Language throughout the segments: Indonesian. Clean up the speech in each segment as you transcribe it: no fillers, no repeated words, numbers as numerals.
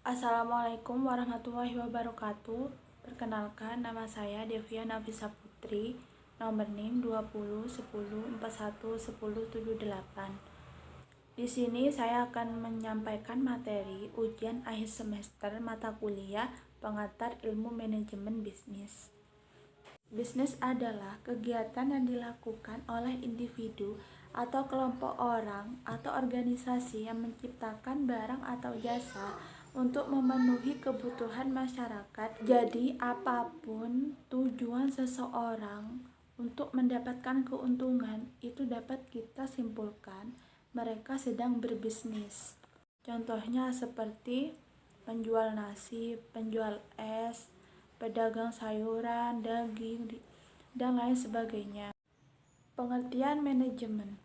Assalamualaikum warahmatullahi wabarakatuh. Perkenalkan, nama saya Devia Nafisa Putri, nomor NIM 2010411078. Di sini saya akan menyampaikan materi ujian akhir semester mata kuliah pengantar ilmu manajemen bisnis. Bisnis adalah kegiatan yang dilakukan oleh individu atau kelompok orang atau organisasi yang menciptakan barang atau jasa untuk memenuhi kebutuhan masyarakat. Jadi, apapun tujuan seseorang untuk mendapatkan keuntungan, itu dapat kita simpulkan mereka sedang berbisnis. Contohnya seperti penjual nasi, penjual es, pedagang sayuran, daging, dan lain sebagainya. Pengertian manajemen.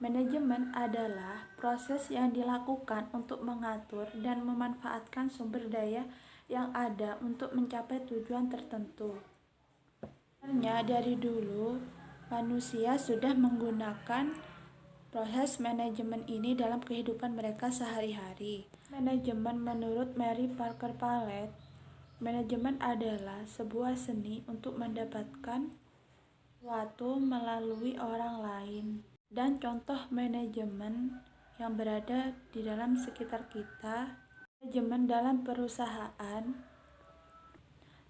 Manajemen adalah proses yang dilakukan untuk mengatur dan memanfaatkan sumber daya yang ada untuk mencapai tujuan tertentu. Sebenarnya dari dulu manusia sudah menggunakan proses manajemen ini dalam kehidupan mereka sehari-hari. Manajemen menurut Mary Parker Pallet, manajemen adalah sebuah seni untuk mendapatkan sesuatu melalui orang lain. Dan contoh manajemen yang berada di dalam sekitar kita, manajemen dalam perusahaan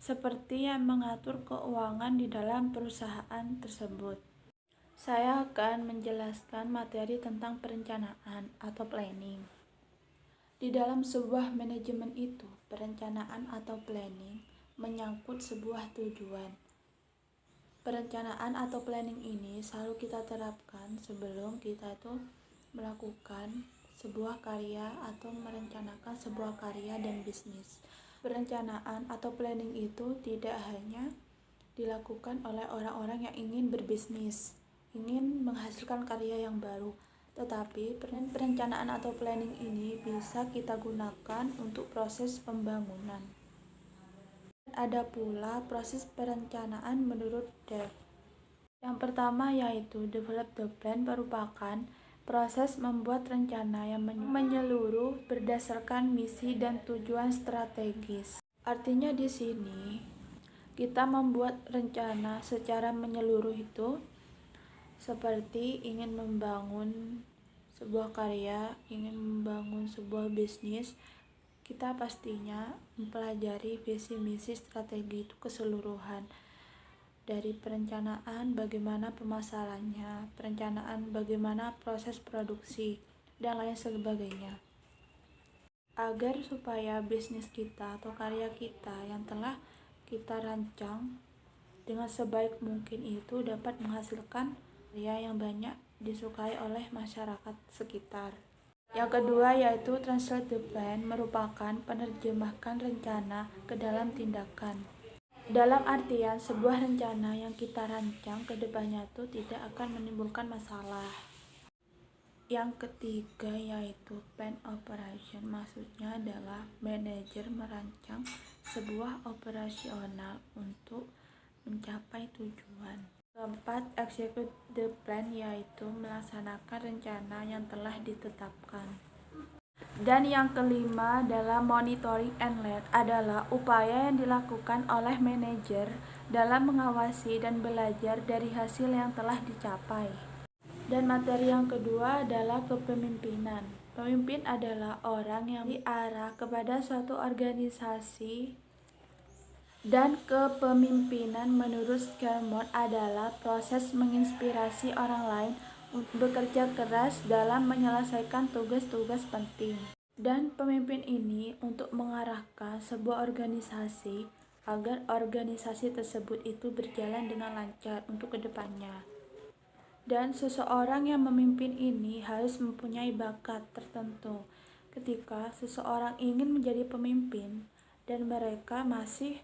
seperti yang mengatur keuangan di dalam perusahaan tersebut. Saya akan menjelaskan materi tentang perencanaan atau planning. Di dalam sebuah manajemen itu, perencanaan atau planning menyangkut sebuah tujuan. Perencanaan atau planning ini selalu kita terapkan sebelum kita itu melakukan sebuah karya atau merencanakan sebuah karya dan bisnis. Perencanaan atau planning itu tidak hanya dilakukan oleh orang-orang yang ingin berbisnis, ingin menghasilkan karya yang baru, tetapi perencanaan atau planning ini bisa kita gunakan untuk proses pembangunan. Ada pula proses perencanaan menurut Dev. Yang pertama yaitu develop the plan, merupakan proses membuat rencana yang menyeluruh berdasarkan misi dan tujuan strategis. Artinya di sini kita membuat rencana secara menyeluruh itu seperti ingin membangun sebuah karya, ingin membangun sebuah bisnis. Kita pastinya mempelajari visi misi strategi itu keseluruhan, dari perencanaan bagaimana pemasarannya, perencanaan bagaimana proses produksi, dan lain sebagainya. Agar supaya bisnis kita atau karya kita yang telah kita rancang dengan sebaik mungkin itu dapat menghasilkan karya yang banyak disukai oleh masyarakat sekitar. Yang kedua yaitu translate the plan, merupakan penerjemahkan rencana ke dalam tindakan. Dalam artian sebuah rencana yang kita rancang ke depannya itu tidak akan menimbulkan masalah. Yang ketiga yaitu plan operation, maksudnya adalah manajer merancang sebuah operasional untuk mencapai tujuan. Keempat, execute the plan, yaitu melaksanakan rencana yang telah ditetapkan. Dan yang kelima adalah monitoring and lead, adalah upaya yang dilakukan oleh manajer dalam mengawasi dan belajar dari hasil yang telah dicapai. Dan materi yang kedua adalah kepemimpinan. Pemimpin adalah orang yang diarah kepada suatu organisasi. Dan kepemimpinan menurut Scarmont adalah proses menginspirasi orang lain untuk bekerja keras dalam menyelesaikan tugas-tugas penting. Dan pemimpin ini untuk mengarahkan sebuah organisasi agar organisasi tersebut itu berjalan dengan lancar untuk kedepannya. Dan seseorang yang memimpin ini harus mempunyai bakat tertentu. Ketika seseorang ingin menjadi pemimpin dan mereka masih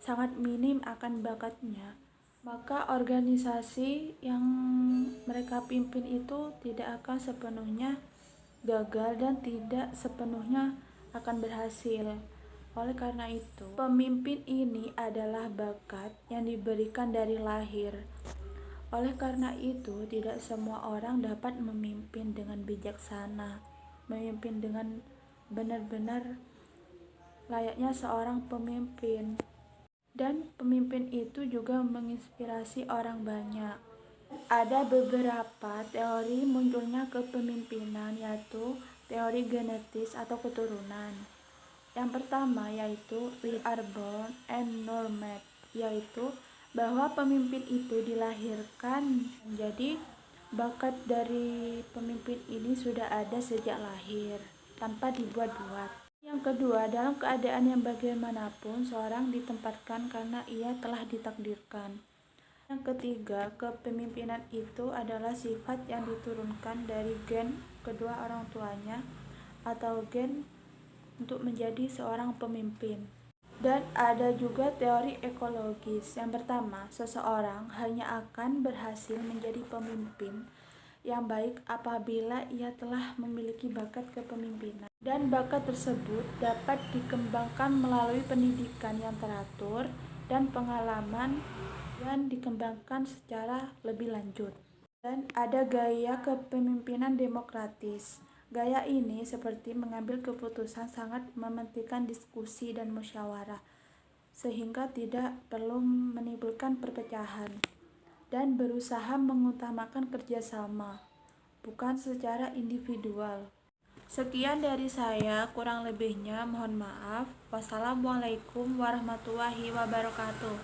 sangat minim akan bakatnya, maka organisasi yang mereka pimpin itu tidak akan sepenuhnya gagal dan tidak sepenuhnya akan berhasil. Oleh karena itu, pemimpin ini adalah bakat yang diberikan dari lahir. Oleh karena itu, tidak semua orang dapat memimpin dengan bijaksana, memimpin dengan benar-benar layaknya seorang pemimpin. Dan pemimpin itu juga menginspirasi orang banyak. Ada beberapa teori munculnya kepemimpinan, yaitu teori genetis atau keturunan. Yang pertama yaitu we are born and normed, yaitu bahwa pemimpin itu dilahirkan. Jadi bakat dari pemimpin ini sudah ada sejak lahir, tanpa dibuat-buat. Yang kedua, dalam keadaan yang bagaimanapun seorang ditempatkan karena ia telah ditakdirkan. Yang ketiga, kepemimpinan itu adalah sifat yang diturunkan dari gen kedua orang tuanya atau gen untuk menjadi seorang pemimpin. Dan ada juga teori ekologis. Yang pertama, seseorang hanya akan berhasil menjadi pemimpin yang baik apabila ia telah memiliki bakat kepemimpinan. Dan bakat tersebut dapat dikembangkan melalui pendidikan yang teratur dan pengalaman dan dikembangkan secara lebih lanjut. Dan ada gaya kepemimpinan demokratis. Gaya ini seperti mengambil keputusan sangat mementingkan diskusi dan musyawarah, sehingga tidak perlu menimbulkan perpecahan, dan berusaha mengutamakan kerjasama, bukan secara individual. Sekian dari saya, kurang lebihnya mohon maaf. Wassalamualaikum warahmatullahi wabarakatuh.